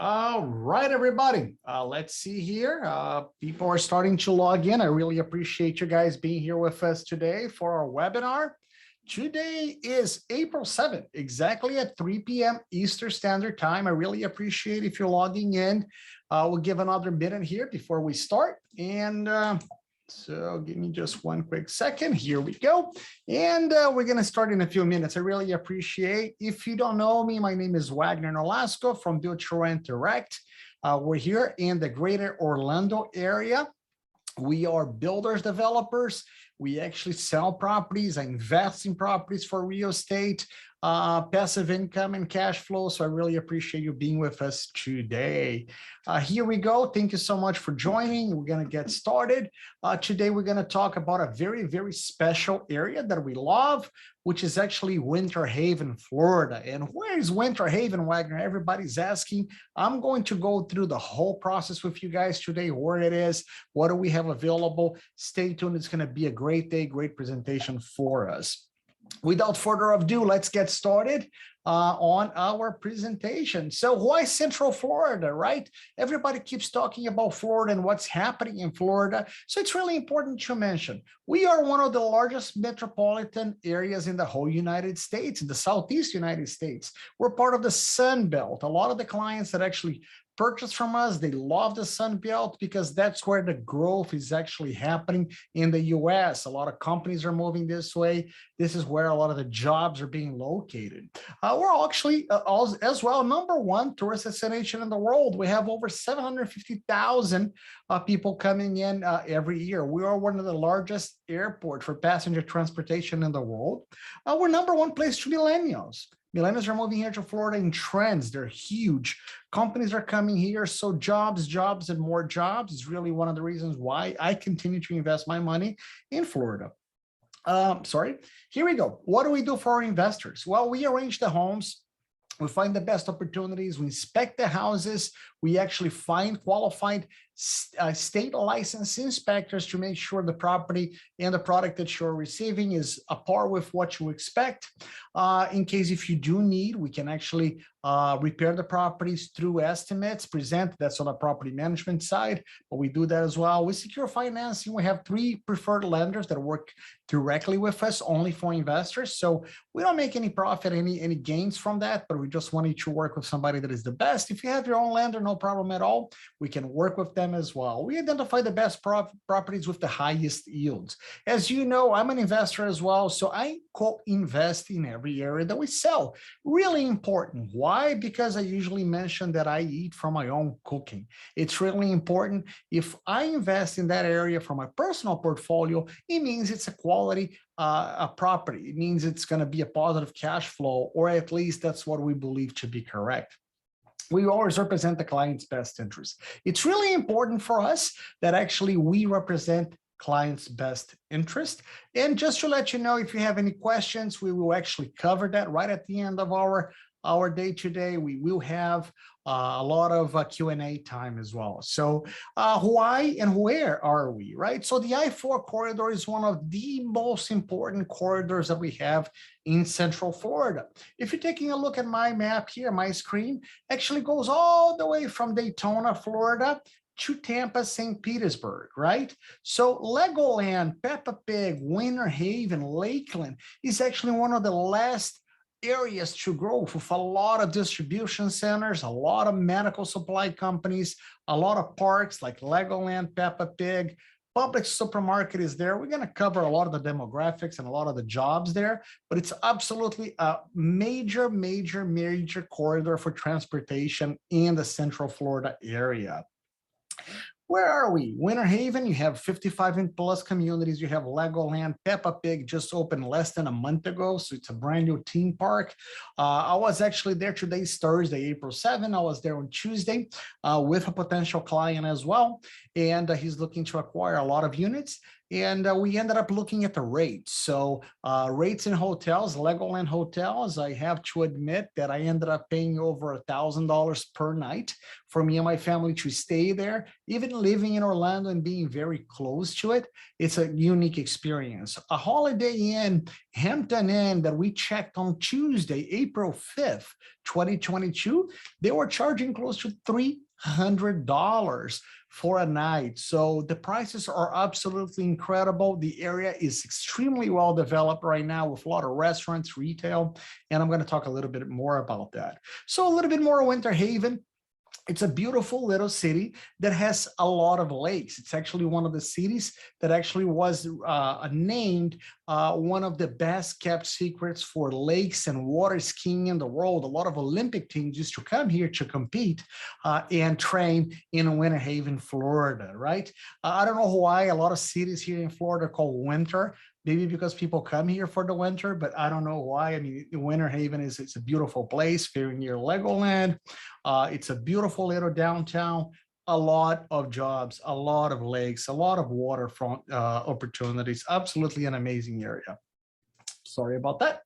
All right, everybody. Let's see here. People are starting to log in. I really appreciate you guys being here with us today for our webinar. Today is April 7th, exactly at 3 p.m. Eastern Standard Time. I really appreciate if you're logging in. We'll give another minute here before we start. So give me just one quick second. Here we go. And we're going to start in a few minutes. I really appreciate. If you don't know me, my name is Wagner Nolasco from B2R Direct. We're here in the greater Orlando area. We are builders, developers. We actually sell properties, invest in properties for real estate, passive income and cash flow. So I really appreciate you being with us today. Here we go. Thank you so much for joining. We're going to get started. Today, we're going to talk about a very, very special area that we love, which is actually Winter Haven, Florida. And where is Winter Haven, Wagner? Everybody's asking. I'm going to go through the whole process with you guys today, where it is, what do we have available. Stay tuned. It's going to be a great day, great presentation for us. Without further ado, let's get started on our presentation. So why Central Florida, right? Everybody keeps talking about Florida and what's happening in Florida. So it's really important to mention, we are one of the largest metropolitan areas in the whole United States, in the Southeast United States. We're part of the Sun Belt. A lot of the clients that actually purchase from us, they love the Sun Belt because that's where the growth is actually happening in the US. A lot of companies are moving this way. This is where a lot of the jobs are being located. We're actually as well #1 tourist destination in the world. We have over 750,000 people coming in every year. We are one of the largest airports for passenger transportation in the world. We're #1 place to millennials. Millennials are moving here to Florida in trends. They're huge. Companies are coming here. So jobs, and more jobs is really one of the reasons why I continue to invest my money in Florida. Here we go. What do we do for our investors? Well, we arrange the homes. We find the best opportunities. We inspect the houses. We actually find qualified state licensed inspectors to make sure the property and the product that you're receiving is a par with what you expect. In case if you do need, we can actually repair the properties through estimates, present, that's on the property management side, but we do that as well. We secure financing. We have 3 preferred lenders that work directly with us, only for investors. So we don't make any profit, any gains from that, but we just want you to work with somebody that is the best. If you have your own lender, no problem at all. We can work with them as well. We identify the best properties with the highest yields. As you know, I'm an investor as well, so I co-invest in every area that we sell. Really important. Why? Because I usually mention that I eat from my own cooking. It's really important. If I invest in that area for my personal portfolio, it means it's a quality property. It means it's going to be a positive cash flow, or at least that's what we believe to be correct. We always represent the client's best interest. It's really important for us that actually we represent client's best interest. And just to let you know, if you have any questions, we will actually cover that right at the end of our day today. We will have a lot of Q&A time as well. So why and where are we, right? So the I-4 corridor is one of the most important corridors that we have in Central Florida. If you're taking a look at my map here, my screen actually goes all the way from Daytona, Florida to Tampa, St. Petersburg, right? So Legoland, Peppa Pig, Winter Haven, Lakeland is actually one of the last areas to grow with a lot of distribution centers, a lot of medical supply companies, a lot of parks like Legoland, Peppa Pig, Public supermarket is there. We're going to cover a lot of the demographics and a lot of the jobs there, but it's absolutely a major corridor for transportation in the Central Florida area. Where are we? Winter Haven, you have 55+ communities. You have Legoland. Peppa Pig just opened less than a month ago, so it's a brand new theme park. I was actually there. Today's Thursday, April 7. I was there on Tuesday with a potential client as well, and he's looking to acquire a lot of units. and we ended up looking at the rates. So rates in hotels, Legoland hotels, I have to admit that I ended up paying over $1,000 per night for me and my family to stay there. Even living in Orlando and being very close to it, it's a unique experience. A Holiday Inn, Hampton Inn, that we checked on Tuesday, April 5th, 2022, they were charging close to $300 for a night. So the prices are absolutely incredible. The area is extremely well developed right now with a lot of restaurants, retail, and I'm going to talk a little bit more about that. So a little bit more Winter Haven. It's a beautiful little city that has a lot of lakes. It's actually one of the cities that actually was named one of the best kept secrets for lakes and water skiing in the world. A lot of Olympic teams used to come here to compete and train in Winter Haven, Florida, right? I don't know why a lot of cities here in Florida are called winter. Maybe because people come here for the winter, but I don't know why. I mean, Winter Haven it's a beautiful place, very near Legoland. It's a beautiful little downtown, a lot of jobs, a lot of lakes, a lot of waterfront opportunities. Absolutely an amazing area. Sorry about that.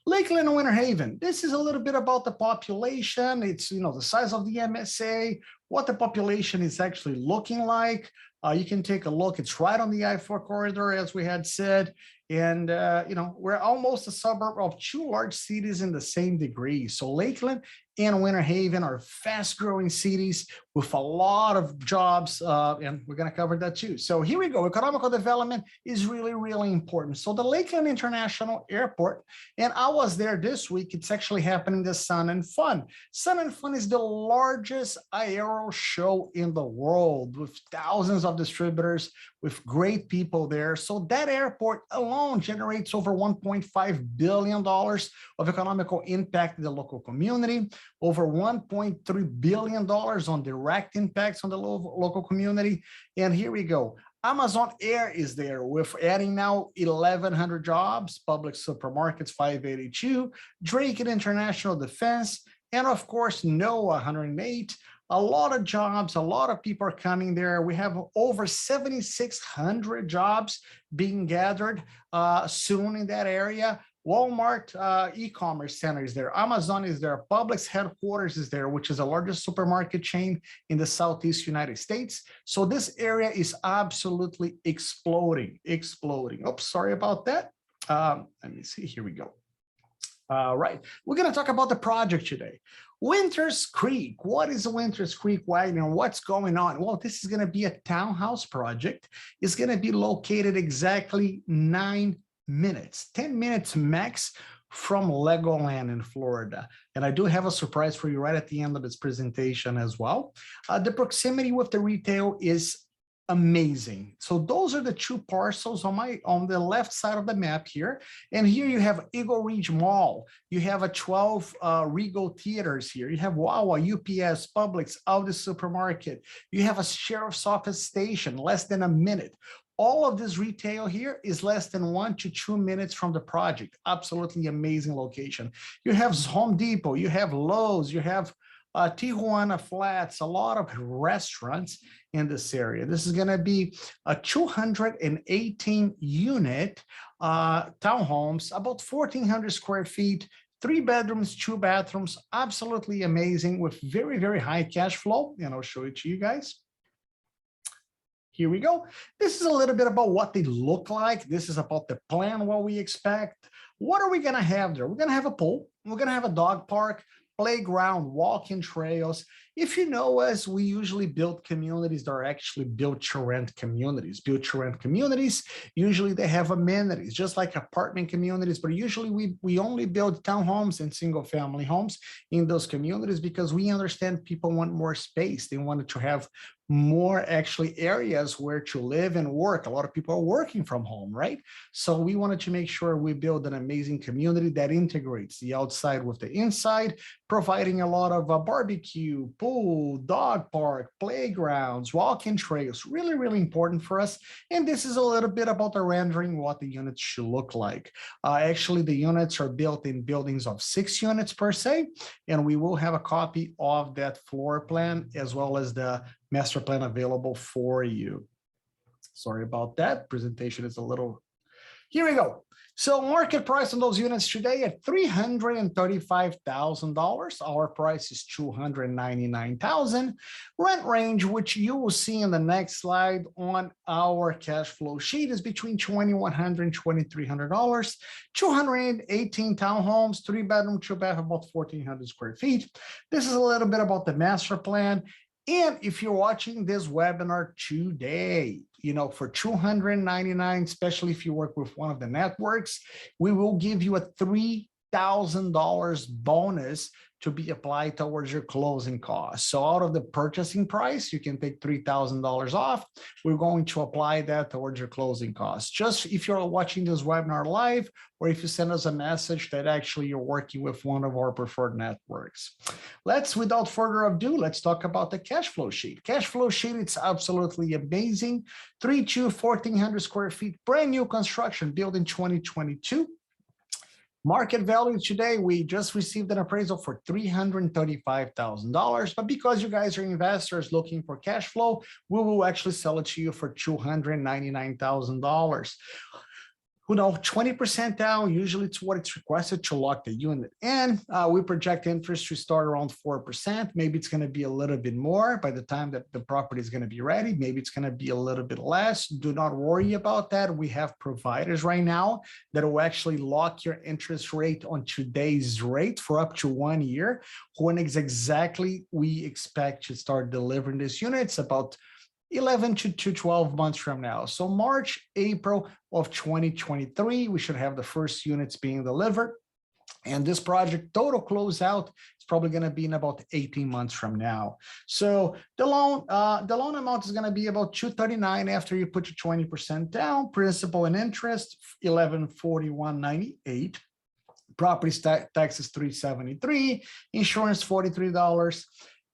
Lakeland and Winter Haven. This is a little bit about the population. It's, the size of the MSA, what the population is actually looking like. You can take a look. It's right on the I-4 corridor, as we had said. And, we're almost a suburb of two large cities in the same degree. So Lakeland and Winter Haven are fast-growing cities with a lot of jobs, and we're going to cover that too. So here we go. Economical development is really, really important. So the Lakeland International Airport, and I was there this week. It's actually happening the Sun and Fun. Sun and Fun is the largest aero show in the world with thousands of distributors, with great people there. So that airport alone generates over $1.5 billion of economical impact in the local community, over $1.3 billion on direct impacts on the local community. And here we go. Amazon Air is there with adding now 1,100 jobs, Public Supermarkets 582, Drake and International Defense, and of course, NOAA 108. A lot of jobs, a lot of people are coming there. We have over 7,600 jobs being gathered soon in that area. Walmart e-commerce center is there. Amazon is there. Publix headquarters is there, which is the largest supermarket chain in the Southeast United States. So this area is absolutely exploding. Oops, sorry about that. Let me see. Here we go. Right. We're going to talk about the project today. Winters Creek. What is Winters Creek, Wagner? What's going on? Well, this is going to be a townhouse project. It's going to be located exactly 9 minutes, 10 minutes max from Legoland in Florida. And I do have a surprise for you right at the end of this presentation as well. The proximity with the retail is amazing. So those are the two parcels on the left side of the map here. And here you have Eagle Ridge Mall. You have a 12 Regal theaters here. You have Wawa, UPS, Publix, Aldi Supermarket. You have a sheriff's office station, less than a minute. All of this retail here is less than 1 to 2 minutes from the project. Absolutely amazing location. You have Home Depot, you have Lowe's, you have Tijuana Flats, a lot of restaurants in this area. This is going to be a 218 unit townhomes, about 1,400 square feet, 3 bedrooms, 2 bathrooms, absolutely amazing with very, very high cash flow. And I'll show it to you guys. Here we go. This is a little bit about what they look like. This is about the plan, what we expect. What are we going to have there? We're going to have a pool. We're going to have a dog park, playground, walking trails. If you know us, we usually build communities that are actually built to rent communities. Built to rent communities, usually they have amenities, just like apartment communities, but usually we only build townhomes and single family homes in those communities because we understand people want more space. They wanted to have more actually areas where to live and work. A lot of people are working from home, right? So we wanted to make sure we build an amazing community that integrates the outside with the inside, providing a lot of barbecue, pool, dog park, playgrounds, walking trails, really, really important for us. And this is a little bit about the rendering, what the units should look like. Actually, the units are built in buildings of 6 units per se, and we will have a copy of that floor plan as well as the master plan available for you. Sorry about that. Presentation is a little. Here we go. So market price on those units today at $335,000. Our price is $299,000. Rent range, which you will see in the next slide on our cash flow sheet, is between $2,100 and $2,300. 218 townhomes, 3-bedroom, 2-bath, about 1,400 square feet. This is a little bit about the master plan. And if you're watching this webinar today, for $299, especially if you work with one of the networks, we will give you a $3,000 bonus to be applied towards your closing costs. So out of the purchasing price, you can take $3,000 off. We're going to apply that towards your closing costs. Just if you're watching this webinar live, or if you send us a message that actually you're working with one of our preferred networks. Without further ado, let's talk about the cash flow sheet. Cash flow sheet, it's absolutely amazing. 1,400 square feet, brand new construction built in 2022. Market value today, we just received an appraisal for $335,000, but because you guys are investors looking for cash flow, we will actually sell it to you for $299,000. 20% down, usually it's what it's requested to lock the unit in. We project interest to start around 4%. Maybe it's going to be a little bit more by the time that the property is going to be ready. Maybe it's going to be a little bit less. Do not worry about that. We have providers right now that will actually lock your interest rate on today's rate for up to 1 year. When exactly we expect to start delivering this unit, it's about 11 to 12 months from now. So March, April of 2023, we should have the first units being delivered. And this project total closeout is probably going to be in about 18 months from now. So the loan amount is going to be about $239 after you put your 20% down. Principal and interest, $1,141.98. Property taxes, $373. Insurance, $43.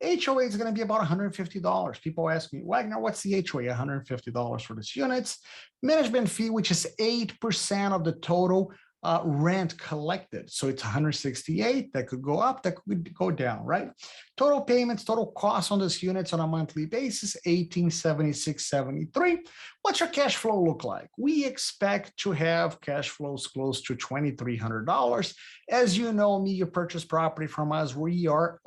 HOA is going to be about $150. People ask me, Wagner, what's the HOA? $150 for this units. Management fee, which is 8% of the total rent collected. So it's 168. That could go up, that could go down, right? Total payments, total costs on these units on a monthly basis, $1,876.73. What's your cash flow look like? We expect to have cash flows close to $2,300. As you know me, you purchase property from us. We are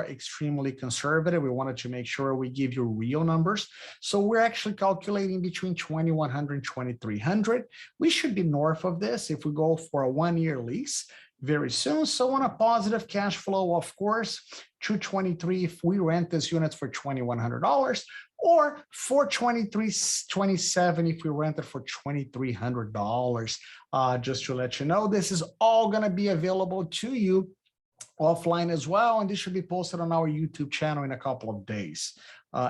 extremely conservative. We wanted to make sure we give you real numbers. So we're actually calculating between $2,100 and $2,300. We should be north of this if we go for a 1-year lease very soon. So on a positive cash flow, of course, $223 if we rent these units for $2,100, or $423.27 if we rent it for $2,300. Just to let you know, this is all going to be available to you offline as well, and this should be posted on our YouTube channel in a couple of days.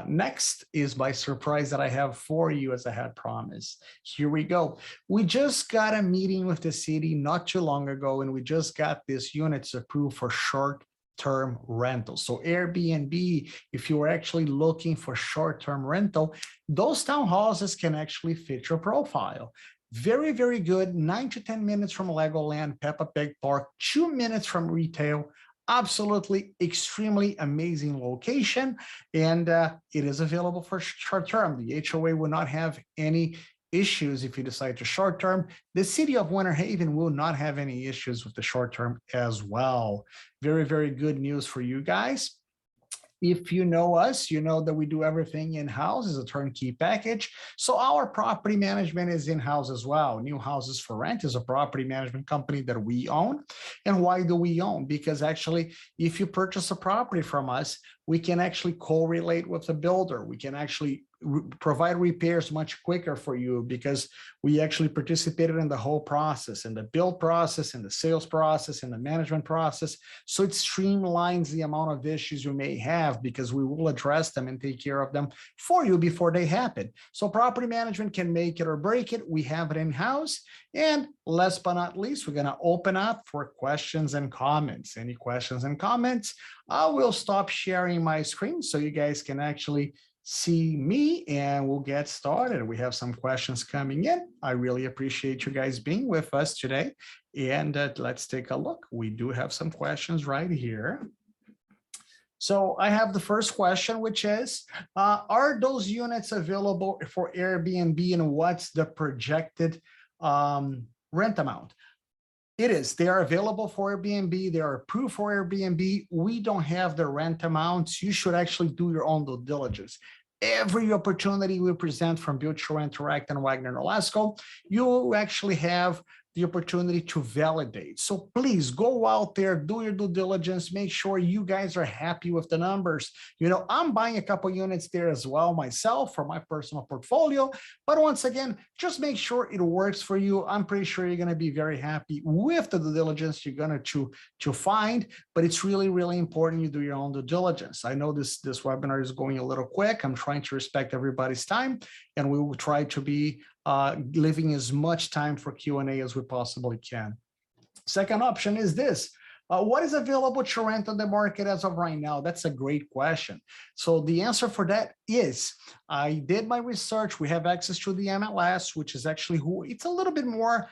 Next is my surprise that I have for you, as I had promised. Here we go. We just got a meeting with the city not too long ago, and we just got these units approved for short-term rental. So Airbnb, if you're actually looking for short-term rental, those townhouses can actually fit your profile. Very, very good. 9 to 10 minutes from Legoland, Peppa Pig Park, 2 minutes from retail. Absolutely extremely amazing location, and it is available for short term. The HOA will not have any issues if you decide to short term. The city of Winter Haven will not have any issues with the short term as well. Very, very good news for you guys. If you know us, you know that we do everything in-house as a turnkey package. So our property management is in-house as well. New Houses for Rent is a property management company that we own. And why do we own? Because actually, if you purchase a property from us, we can actually correlate with the builder. We can actually provide repairs much quicker for you because we actually participated in the whole process, in the build process, in the sales process, in the management process. So it streamlines the amount of issues you may have because we will address them and take care of them for you before they happen. So property management can make it or break it. We have it in-house. And last but not least, we're going to open up for questions and comments. Any questions and comments? I will stop sharing my screen so you guys can actually see me, and we'll get started. We have some questions coming in. I really appreciate you guys being with us today. And let's take a look. We do have some questions right here. So I have the first question, which is, are those units available for Airbnb and what's the projected rent amount? It is. They are available for Airbnb. They are approved for Airbnb. We don't have the rent amounts. You should actually do your own due diligence. Every opportunity we present from B2R Direct and Wagner Nolasco, you actually have the opportunity to validate. So please go out there, do your due diligence, make sure you guys are happy with the numbers. You know, I'm buying a couple units there as well myself for my personal portfolio. But once again, just make sure it works for you. I'm pretty sure you're going to be very happy with the due diligence you're going to find, but it's really, really important you do your own due diligence. I know this webinar is going a little quick. I'm trying to respect everybody's time, and we will try to be leaving as much time for Q&A as we possibly can. Second option is this. What is available to rent on the market as of right now? That's a great question. So the answer for that is, I did my research. We have access to the MLS, which is actually it's a little bit more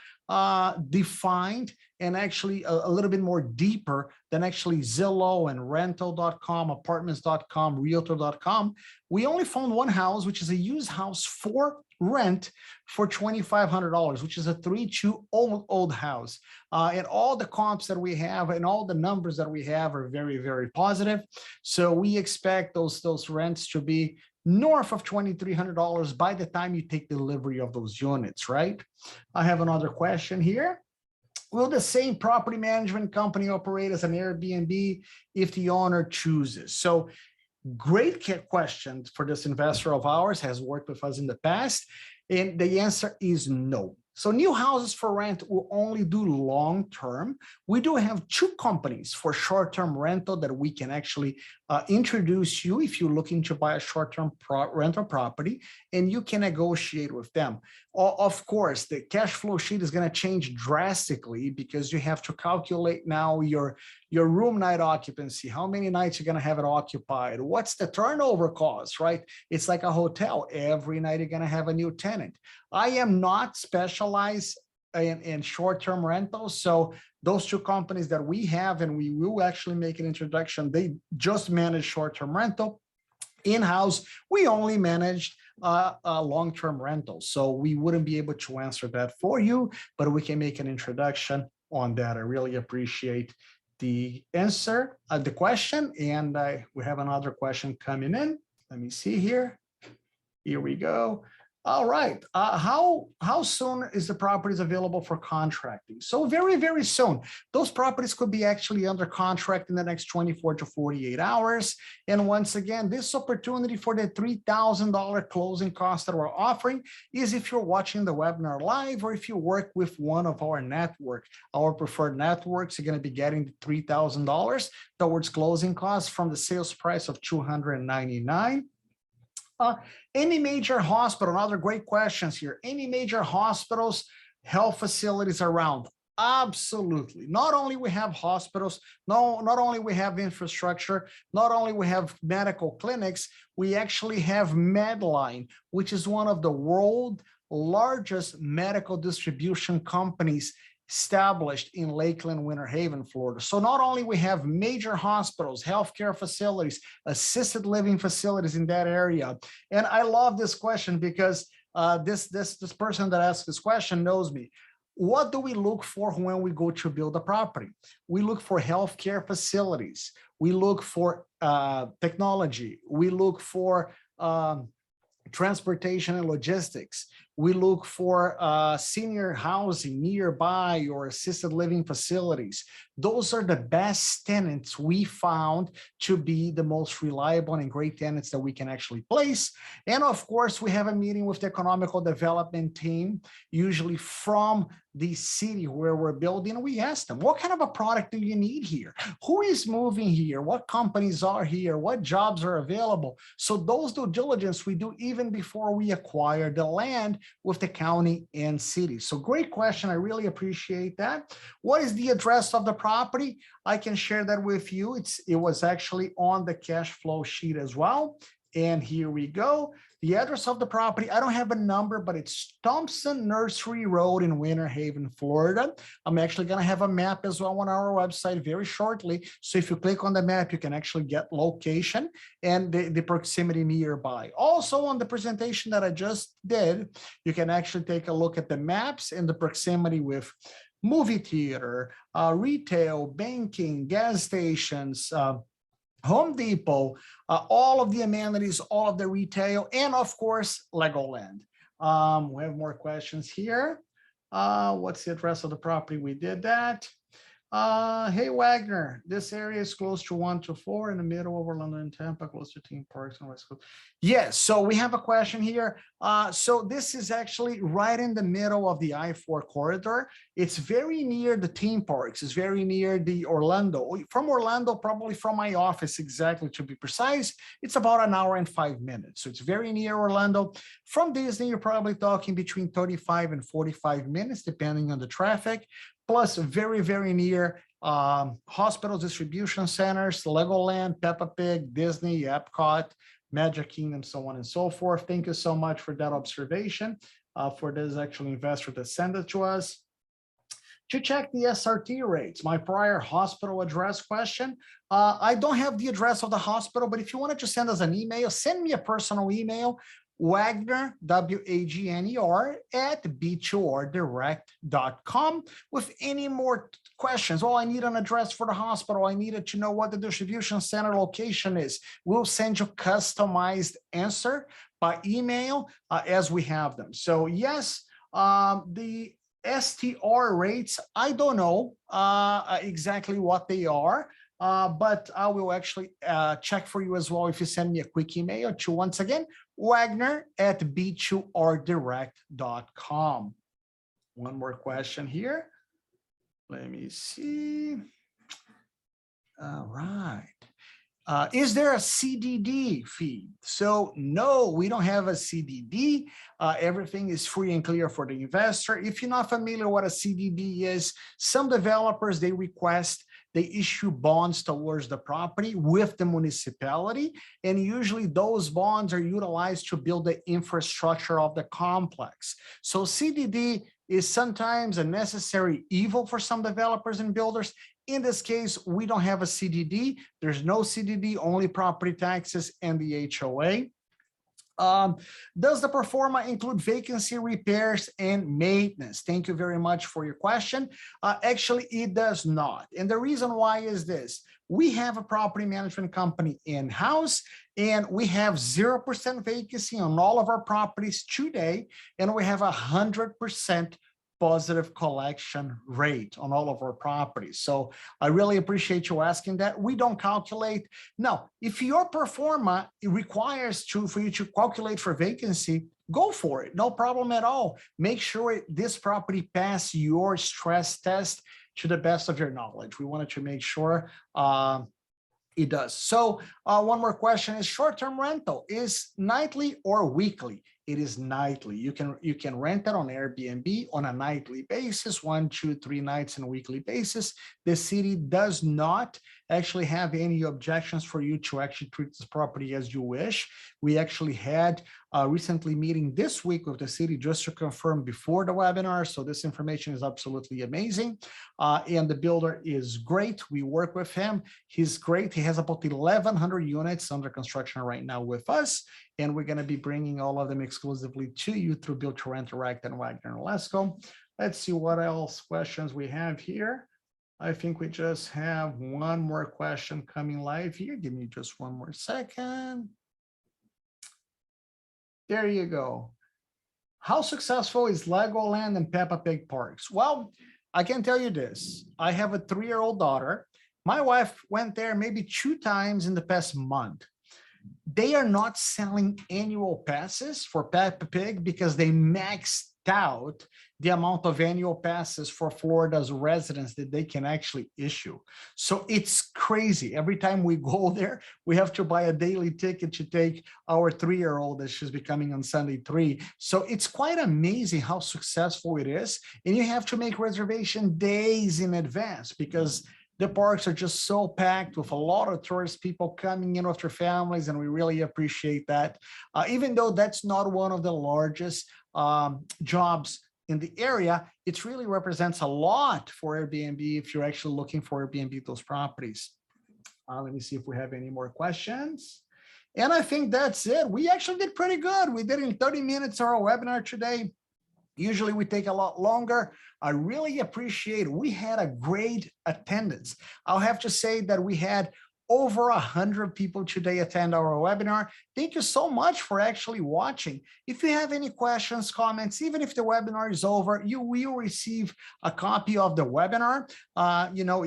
defined and actually a little bit more deeper than actually Zillow and rental.com, apartments.com, realtor.com. We only found one house, which is a used house for rent for $2,500, which is a 3-2 old house. And all the comps that we have and all the numbers that we have are very, very positive. So we expect those rents to be north of $2,300 by the time you take delivery of those units, right? I have another question here. Will the same property management company operate as an Airbnb if the owner chooses? So great question for this investor of ours, has worked with us in the past, and the answer is no. So new houses for rent will only do long-term. We do have two companies for short-term rental that we can actually introduce you if you're looking to buy a short-term rental property, and you can negotiate with them. Of course, the cash flow sheet is going to change drastically because you have to calculate now your room night occupancy, how many nights you're going to have it occupied, what's the turnover cost, right? It's like a hotel. Every night you're going to have a new tenant. I am not specialized in short-term rentals. So those two companies that we have, and we will actually make an introduction, they just manage short-term rental. In-house, we only managed long-term rentals. So we wouldn't be able to answer that for you, but we can make an introduction on that. I really appreciate the answer of the question. And we have another question coming in. Let me see here. Here we go. All right. How soon is the properties available for contracting? So very, very soon. Those properties could be actually under contract in the next 24 to 48 hours. And once again, this opportunity for the $3,000 closing cost that we're offering is if you're watching the webinar live or if you work with one of our network. Our preferred networks are going to be getting $3,000 towards closing costs from the sales price of $299. Any major hospital, another great questions here. Any major hospitals, health facilities around? Absolutely. Not only we have hospitals, not only we have infrastructure, not only we have medical clinics, we actually have Medline, which is one of the world's largest medical distribution companies established in Lakeland, Winter Haven, Florida. So not only we have major hospitals, healthcare facilities, assisted living facilities in that area. And I love this question because this person that asked this question knows me. What do we look for when we go to build a property? We look for healthcare facilities. We look for technology. We look for transportation and logistics. We look for senior housing nearby or assisted living facilities. Those are the best tenants we found to be the most reliable and great tenants that we can actually place. And of course, we have a meeting with the Economical development team, usually from the city where we're building. We ask them, what kind of a product do you need here? Who is moving here? What companies are here? What jobs are available? So those due diligence we do even before we acquire the land with the county and city. So great question. I really appreciate that. What is the address of the property? I can share that with you. It was actually on the cash flow sheet as well. And here we go. The address of the property, I don't have a number, but it's Thompson Nursery Road in Winter Haven, Florida. I'm actually going to have a map as well on our website very shortly. So if you click on the map, you can actually get location and the proximity nearby. Also on the presentation that I just did, you can actually take a look at the maps and the proximity with movie theater, retail, banking, gas stations, Home Depot, all of the amenities, all of the retail, and of course, Legoland. We have more questions here. What's the address of the property? We did that. Hey, Wagner, this area is close to 124 in the middle of Orlando and Tampa, close to theme parks and West Coast. Yes, so we have a question here. So this is actually right in the middle of the I-4 corridor. It's very near the theme parks. It's very near the Orlando. From Orlando, probably from my office, exactly to be precise, it's about an hour and 5 minutes. So it's very near Orlando. From Disney, you're probably talking between 35 and 45 minutes, depending on the traffic. Plus very, very near hospitals, distribution centers, Legoland, Peppa Pig, Disney, Epcot, Magic Kingdom, so on and so forth. Thank you so much for that observation, for this actual investor that sent it to us. To check the SRT rates, my prior hospital address question, I don't have the address of the hospital, but if you wanted to send us an email, send me a personal email, Wagner, W-A-G-N-E-R, at B2RDirect.com with any more questions. Oh, I need an address for the hospital. I needed to know what the distribution center location is. We'll send you customized answer by email as we have them. So yes, the STR rates, I don't know exactly what they are. But I will actually check for you as well if you send me a quick email to, once again, Wagner at B2RDirect.com. One more question here. Let me see. All right. Is there a CDD fee? So no, we don't have a CDD. Everything is free and clear for the investor. If you're not familiar what a CDD is, some developers, they request they issue bonds towards the property with the municipality, and usually those bonds are utilized to build the infrastructure of the complex. So CDD is sometimes a necessary evil for some developers and builders. In this case, we don't have a CDD. There's no CDD, only property taxes and the HOA. Does the pro forma include vacancy repairs and maintenance? Thank you very much for your question. Actually, it does not. And the reason why is this. We have a property management company in-house, and we have 0% vacancy on all of our properties today, and we have 100% positive collection rate on all of our properties. So I really appreciate you asking that. We don't calculate. Now, if your pro forma requires for you to calculate for vacancy, go for it. No problem at all. Make sure this property passes your stress test to the best of your knowledge. We wanted to make sure it does. So one more question is short-term rental is nightly or weekly? It is nightly. You can rent it on Airbnb on a nightly basis, 1, 2, 3 nights on a weekly basis. The city does not actually have any objections for you to actually treat this property as you wish. We actually had a recently meeting this week with the city just to confirm before the webinar. So this information is absolutely amazing. And the builder is great. We work with him. He's great. He has about 1,100 units under construction right now with us. And we're going to be bringing all of them exclusively to you through Build to Rent Direct and Wagner Nolasco. Let's see what else questions we have here. I think we just have one more question coming live here. Give me just one more second. There you go. How successful is Legoland and Peppa Pig parks? Well, I can tell you this. I have a 3-year-old daughter. My wife went there maybe 2 times in the past month. They are not selling annual passes for Peppa Pig because they maxed out the amount of annual passes for Florida's residents that they can actually issue. So it's crazy. Every time we go there, we have to buy a daily ticket to take our 3-year-old that she's becoming on Sunday 3. So it's quite amazing how successful it is. And you have to make reservation days in advance because The parks are just so packed with a lot of tourist people coming in with their families, and we really appreciate that. Even though that's not one of the largest jobs in the area, it really represents a lot for Airbnb if you're actually looking for Airbnb those properties. Let me see if we have any more questions. And I think that's it. We actually did pretty good. We did in 30 minutes our webinar today. Usually we take a lot longer. I really appreciate it. We had a great attendance. I'll have to say that we had over 100 people today attend our webinar. Thank you so much for actually watching. If you have any questions, comments, even if the webinar is over, you will receive a copy of the webinar.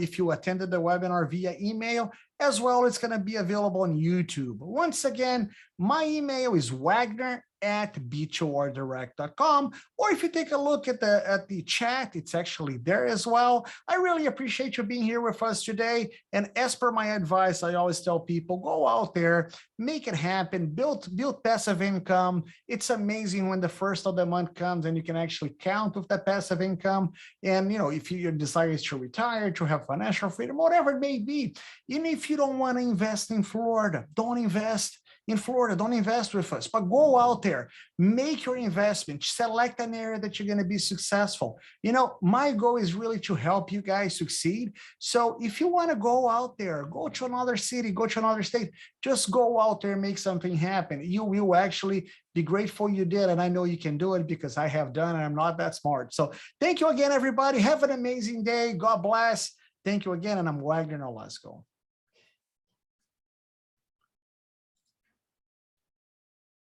If you attended the webinar via email, as well, it's going to be available on YouTube. Once again, my email is wagner@b2rdirect.com. Or if you take a look at the chat, it's actually there as well. I really appreciate you being here with us today. And as per my advice, I always tell people, go out there, make it happen, build passive income. It's amazing when the first of the month comes and you can actually count with that passive income. And if your desire is to retire, to have financial freedom, whatever it may be, even if you don't want to invest in Florida, don't invest in Florida, don't invest with us, but go out there, make your investment, select an area that you're going to be successful. My goal is really to help you guys succeed. So if you want to go out there, go to another city, go to another state, just go out there and make something happen. You will actually be grateful you did. And I know you can do it because I have done, and I'm not that smart. So thank you again, everybody. Have an amazing day. God bless. Thank you again. And I'm Wagner Nolasco.